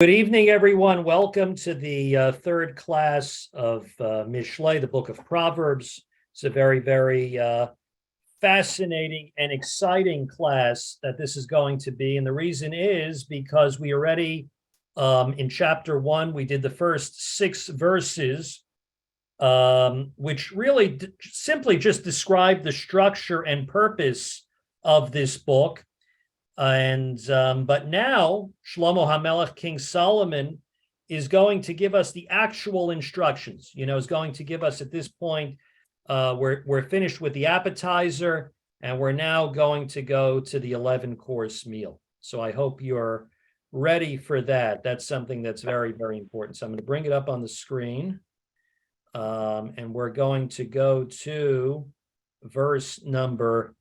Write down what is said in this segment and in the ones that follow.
Good evening, everyone. Welcome to the third class of Mishlei, the book of Proverbs. It's a very fascinating and exciting class that this is going to be. And the reason is because we already, in chapter 1, we did the first 6 verses, which really simply just describe the structure and purpose of this book. But now Shlomo HaMelech, King Solomon, is going to give us the actual instructions. Is going to give us at this point. We're finished with the appetizer, and we're now going to go to the 11-course meal. So I hope you're ready for that. That's something that's very important. So I'm going to bring it up on the screen, and we're going to go to verse number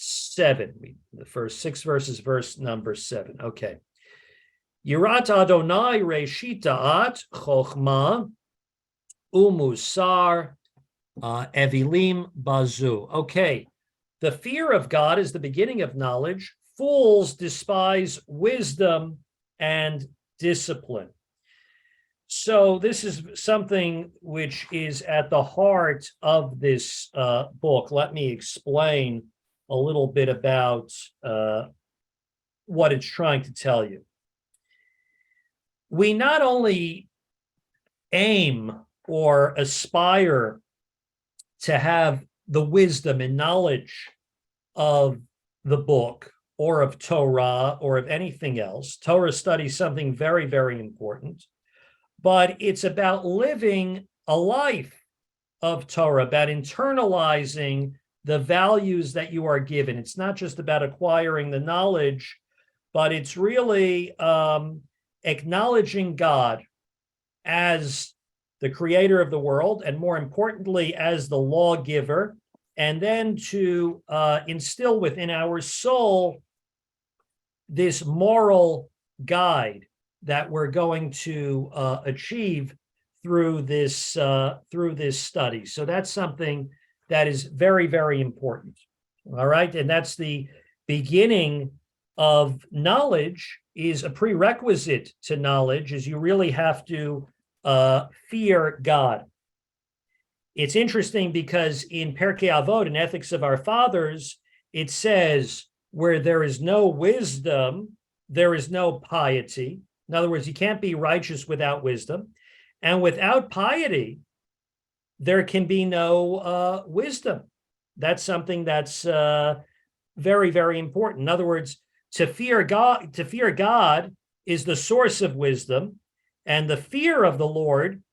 7. The first 6 verses, verse number 7. Okay. Yirat Adonai reshitaat chochma umusar evilim bazu. Okay. The fear of God is the beginning of knowledge. Fools despise wisdom and discipline. So this is something which is at the heart of this book. Let me explain a little bit about what it's trying to tell you. We not only aim or aspire to have the wisdom and knowledge of the book or of Torah or of anything else. Torah study is something very important, but it's about living a life of Torah, about internalizing the values that you are given. It's not just about acquiring the knowledge, but it's really acknowledging God as the creator of the world, and more importantly, as the lawgiver, and then to instill within our soul this moral guide that we're going to achieve through this study. So that's something that is very important. All right. And that's the beginning of knowledge. Is a prerequisite to knowledge is you really have to fear God. It's interesting because in Pirkei Avot, in Ethics of Our Fathers, it says, where there is no wisdom, there is no piety. In other words, you can't be righteous without wisdom. And without piety, there can be no wisdom. That's something that's very important. In other words, to fear God is the source of wisdom, and the fear of the Lord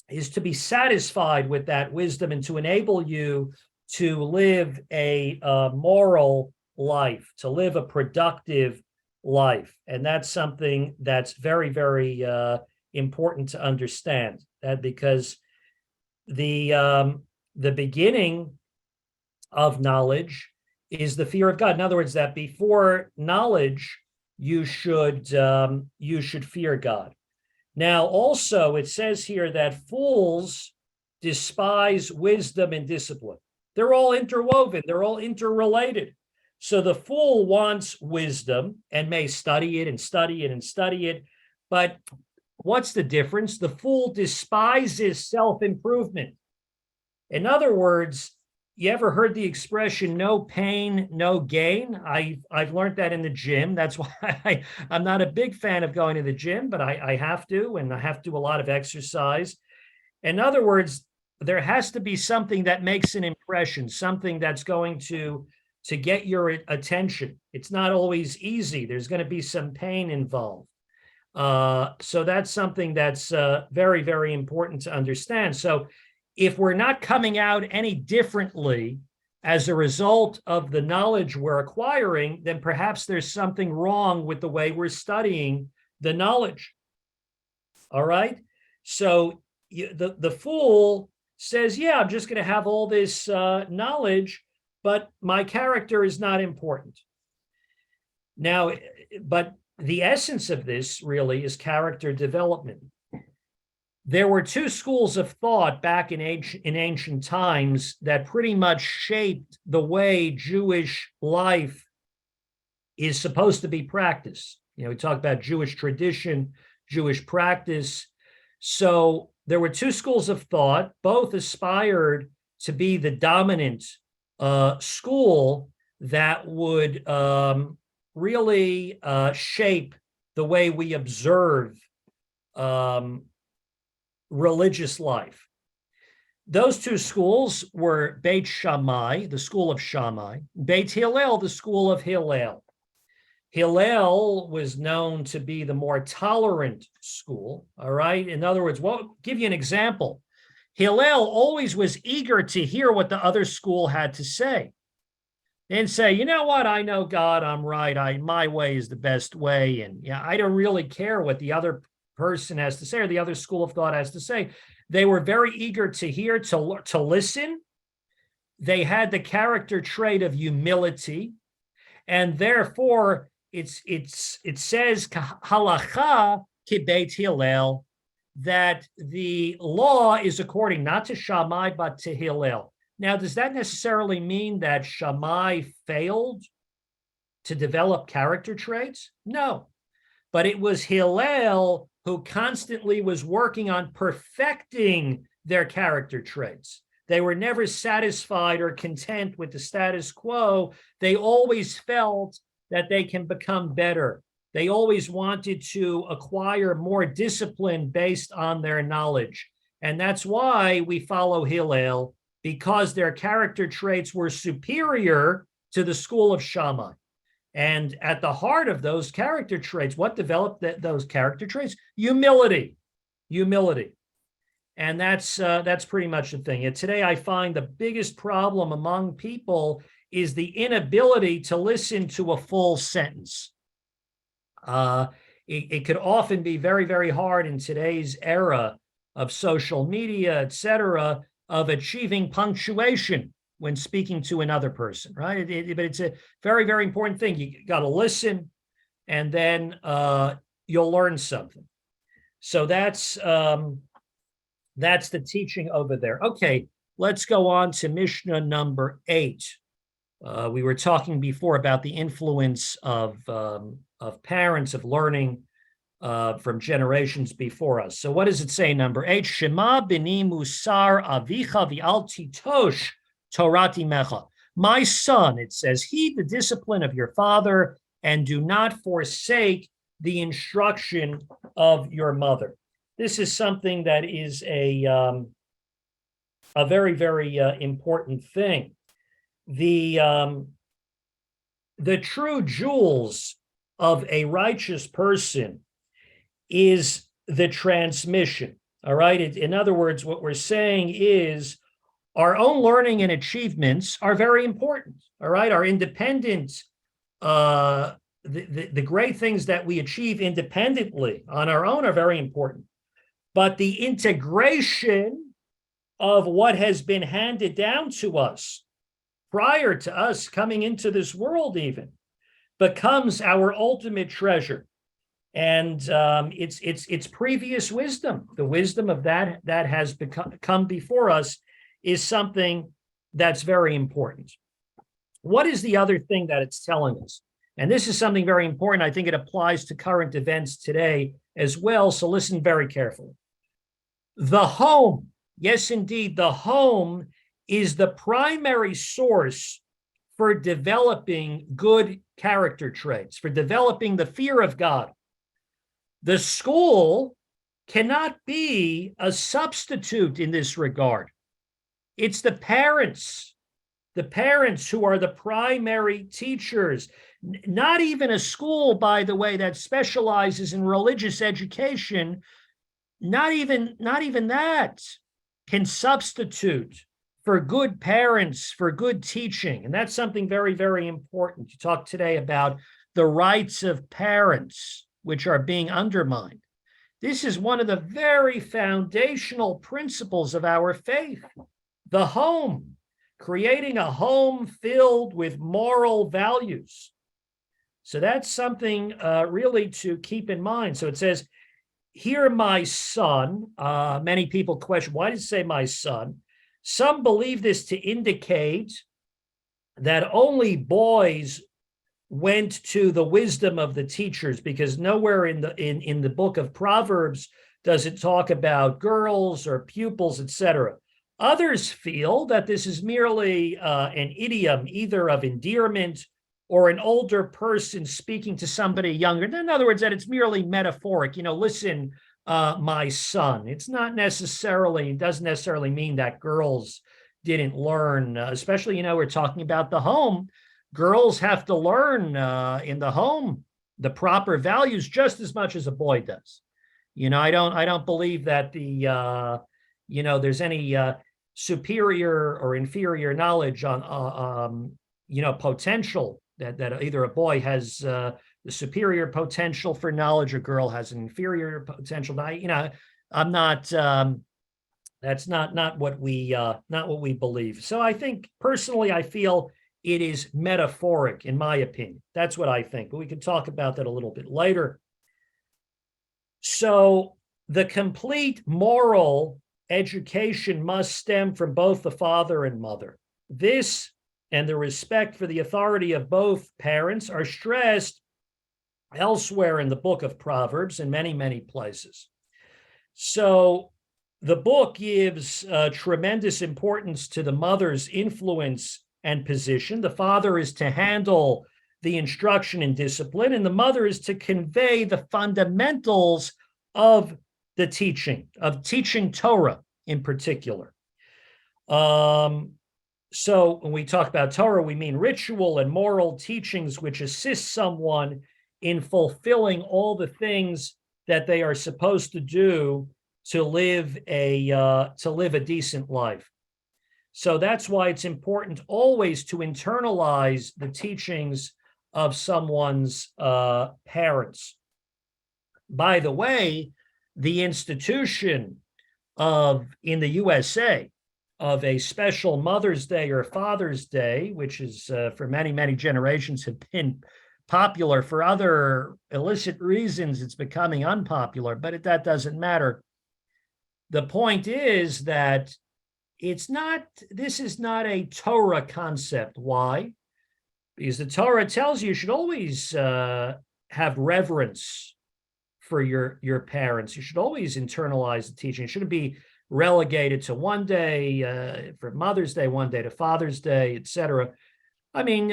is to be satisfied with that wisdom and to enable you to live a moral life, to live a productive life. And that's something that's very important to understand, that because the beginning of knowledge is the fear of God. In other words, that before knowledge, you should fear God. Now, also, it says here that fools despise wisdom and discipline. They're all interwoven. They're all interrelated. So the fool wants wisdom and may study it and study it and study it, but what's the difference? The fool despises self-improvement. In other words, you ever heard the expression, no pain, no gain? I've learned that in the gym. That's why I'm not a big fan of going to the gym, but I have to, and I have to do a lot of exercise. In other words, there has to be something that makes an impression, something that's going to get your attention. It's not always easy. There's going to be some pain involved. So that's something that's very important to understand. So if we're not coming out any differently as a result of the knowledge we're acquiring, then perhaps there's something wrong with the way we're studying the knowledge. All right? So the fool says, yeah, I'm just going to have all this knowledge, but my character is not important. Now, but the essence of this really is character development. There were 2 schools of thought back in ancient times that pretty much shaped the way Jewish life is supposed to be practiced. We talk about Jewish tradition, Jewish practice. So there were two schools of thought. Both aspired to be the dominant school that would really shape the way we observe religious life. Those two schools were Beit Shammai, the school of Shammai, Beit Hillel, the school of Hillel. Hillel was known to be the more tolerant school, all right? In other words, well, give you an example. Hillel always was eager to hear what the other school had to say and say, you know what, I know God, I'm right, my way is the best way, and yeah, I don't really care what the other person has to say or the other school of thought has to say. They were very eager to hear, to listen. They had the character trait of humility, and therefore it says halacha kibeit Hillel, that the law is according not to Shammai but to Hillel. Now, does that necessarily mean that Shammai failed to develop character traits? No, but it was Hillel who constantly was working on perfecting their character traits. They were never satisfied or content with the status quo. They always felt that they can become better. They always wanted to acquire more discipline based on their knowledge. And that's why we follow Hillel, because their character traits were superior to the school of Shammai. And at the heart of those character traits, what developed those character traits? Humility. And that's pretty much the thing. And today I find the biggest problem among people is the inability to listen to a full sentence. It could often be very, very hard in today's era of social media, et cetera, of achieving punctuation when speaking to another person, right? But it's a very, very important thing. You got to listen, and then you'll learn something. So that's the teaching over there. Okay, let's go on to Mishnah number 8. We were talking before about the influence of parents, of learning from generations before us. So what does it say, number 8? Shema b'ni musar avicha v'al titosh torati mecha. My son, it says, heed the discipline of your father and do not forsake the instruction of your mother. This is something that is a very, very important thing. The true jewels of a righteous person is the transmission, all right? In other words, what we're saying is our own learning and achievements are very important, all right? Our independence, the great things that we achieve independently on our own are very important. But the integration of what has been handed down to us prior to us coming into this world even becomes our ultimate treasure. And it's previous wisdom, the wisdom of that has come before us, is something that's very important. What is the other thing that it's telling us? And this is something very important. I think it applies to current events today as well. So listen very carefully. The home, yes, indeed, the home is the primary source for developing good character traits, for developing the fear of God. The school cannot be a substitute in this regard. It's the parents who are the primary teachers. Not even a school, by the way, that specializes in religious education, not even that can substitute for good parents, for good teaching. And that's something very, very important. You talk today about the rights of parents, which are being undermined. This is one of the very foundational principles of our faith. The home, creating a home filled with moral values. So that's something really to keep in mind. So it says, "Hear my son." Many people question, why does it say my son? Some believe this to indicate that only boys went to the wisdom of the teachers, because nowhere in the book of Proverbs does it talk about girls or pupils, etc. Others feel that this is merely an idiom, either of endearment or an older person speaking to somebody younger. In other words, that it's merely metaphoric. Listen, my son. It's not necessarily, doesn't necessarily mean that girls didn't learn, especially, we're talking about the home. Girls have to learn in the home the proper values just as much as a boy does. I don't believe that there's any superior or inferior knowledge on potential, that either a boy has the superior potential for knowledge, or girl has an inferior potential. I'm not. That's not what we believe. So I think personally, I feel it is metaphoric, in my opinion. That's what I think. But we can talk about that a little bit later. So the complete moral education must stem from both the father and mother. This and the respect for the authority of both parents are stressed elsewhere in the book of Proverbs in many, many places. So the book gives tremendous importance to the mother's influence and position. The father is to handle the instruction and discipline, and the mother is to convey the fundamentals of the teaching, of teaching Torah in particular. So when we talk about Torah, we mean ritual and moral teachings which assist someone in fulfilling all the things that they are supposed to do to live a decent life. So that's why it's important always to internalize the teachings of someone's parents. By the way, the institution in the USA of a special Mother's Day or Father's Day, which is for many, many generations have been popular. For other illicit reasons, it's becoming unpopular, but that doesn't matter. The point is that this is not a Torah concept. Why? Because the Torah tells you should always have reverence for your parents. You should always internalize the teaching. It shouldn't be relegated to one day for Mother's Day, one day to Father's Day, etc. I mean,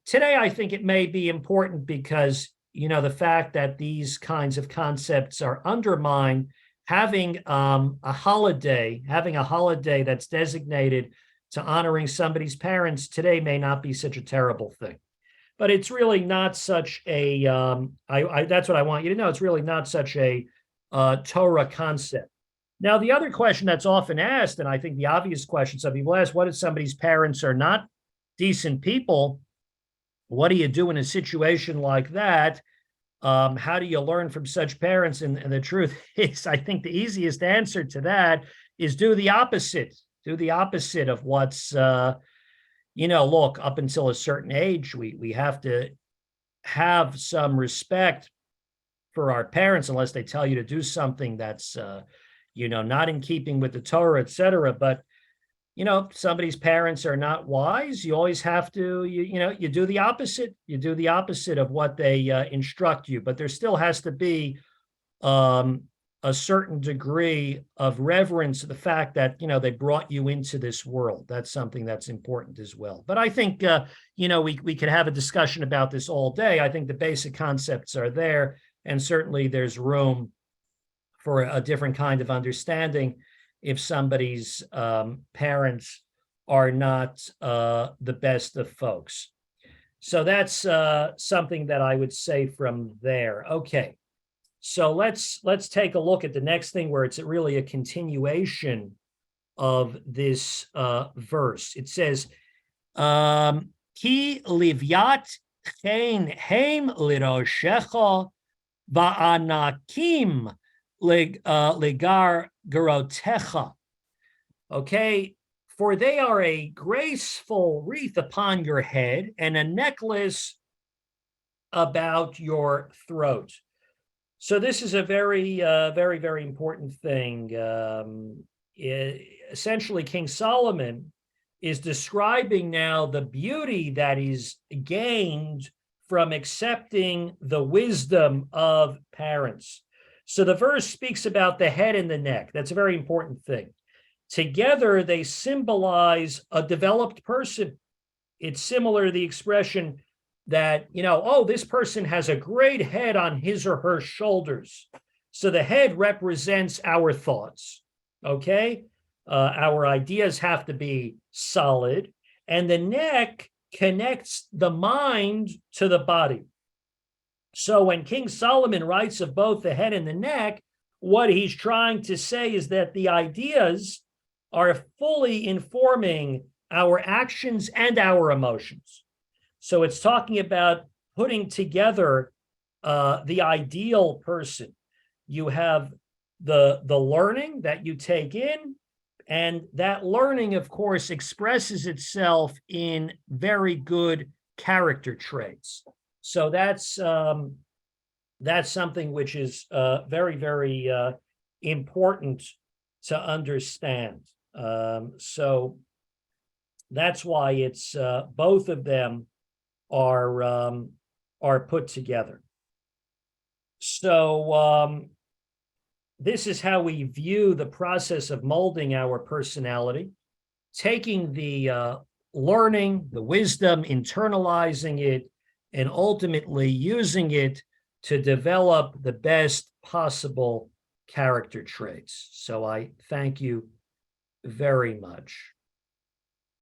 today I think it may be important because, the fact that these kinds of concepts are undermined. Having a holiday that's designated to honoring somebody's parents today may not be such a terrible thing. But it's really not such a, that's what I want you to know, it's really not such a Torah concept. Now, the other question that's often asked, and I think the obvious question some people ask, what if somebody's parents are not decent people? What do you do in a situation like that? How do you learn from such parents? And the truth is, I think the easiest answer to that is do the opposite. Do the opposite of what's, look, up until a certain age, we have to have some respect for our parents unless they tell you to do something that's, not in keeping with the Torah, etc. But somebody's parents are not wise, you always have to, you do the opposite. You do the opposite of what they instruct you. But there still has to be a certain degree of reverence to the fact that, they brought you into this world. That's something that's important as well. But I think, we could have a discussion about this all day. I think the basic concepts are there, and certainly there's room for a different kind of understanding if somebody's parents are not the best of folks. So that's something that I would say from there. Okay, so let's take a look at the next thing where it's really a continuation of this verse. It says, Ki livyat chen heim liroshecha va'anakim ligar garotecha. Okay, for they are a graceful wreath upon your head and a necklace about your throat. So this is a very, very, very important thing. Essentially, King Solomon is describing now the beauty that is gained from accepting the wisdom of parents. So the verse speaks about the head and the neck. That's a very important thing. Together, they symbolize a developed person. It's similar to the expression that, oh, this person has a great head on his or her shoulders. So the head represents our thoughts, okay? Our ideas have to be solid, and the neck connects the mind to the body. So when King Solomon writes of both the head and the neck, what he's trying to say is that the ideas are fully informing our actions and our emotions. So it's talking about putting together the ideal person. You have the learning that you take in, and that learning, of course, expresses itself in very good character traits. So that's something which is very, very important to understand. So that's why it's both of them are put together. So this is how we view the process of molding our personality, taking the learning, the wisdom, internalizing it, and ultimately using it to develop the best possible character traits. So I thank you very much.